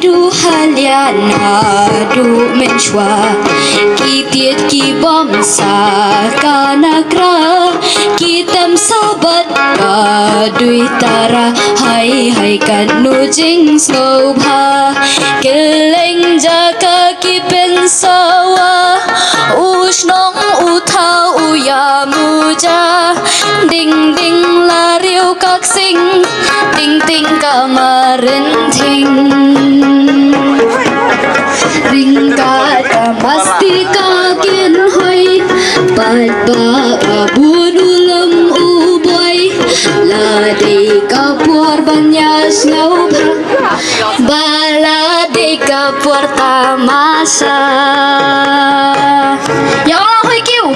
du haliana du menchwa ki tiet ki bom sa kanakra ki tam sabat ka dui tara hai hai kan nu jing snow bha keleng jaka ki pen sawa ushnong uthau uya muja ding ding la riu kak sing ting ting kamarin ting ring ka masti ka kin hoi pat ba abun ulam uboy la de ka por banyas ngau bala de ka por tamasa ya hoi kiu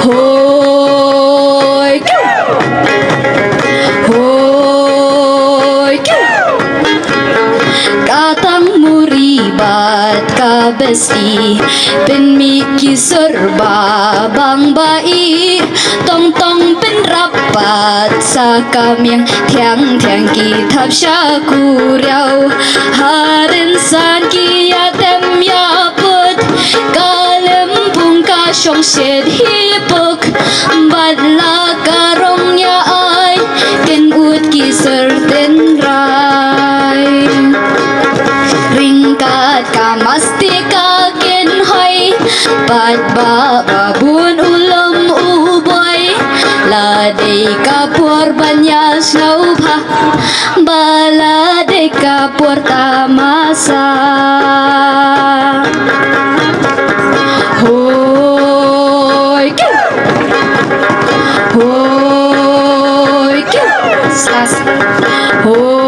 hoi kiu hoi kiu datang muribat ka besti pen mi ki serba bang bai tong tong pen rapat sa kamyang thiang thiang ki thap sha ku riau harin san ki ya tem ya put kalem pung ka shong shed hi puk badla karong ya ai ken ut ki ser ten rai ringkat ka masti ka ken hoi pat ba babun ulam uboy la de ka por banyas ngau bha bala de ka por tamasa hoi kiu hoi kiu sas hoi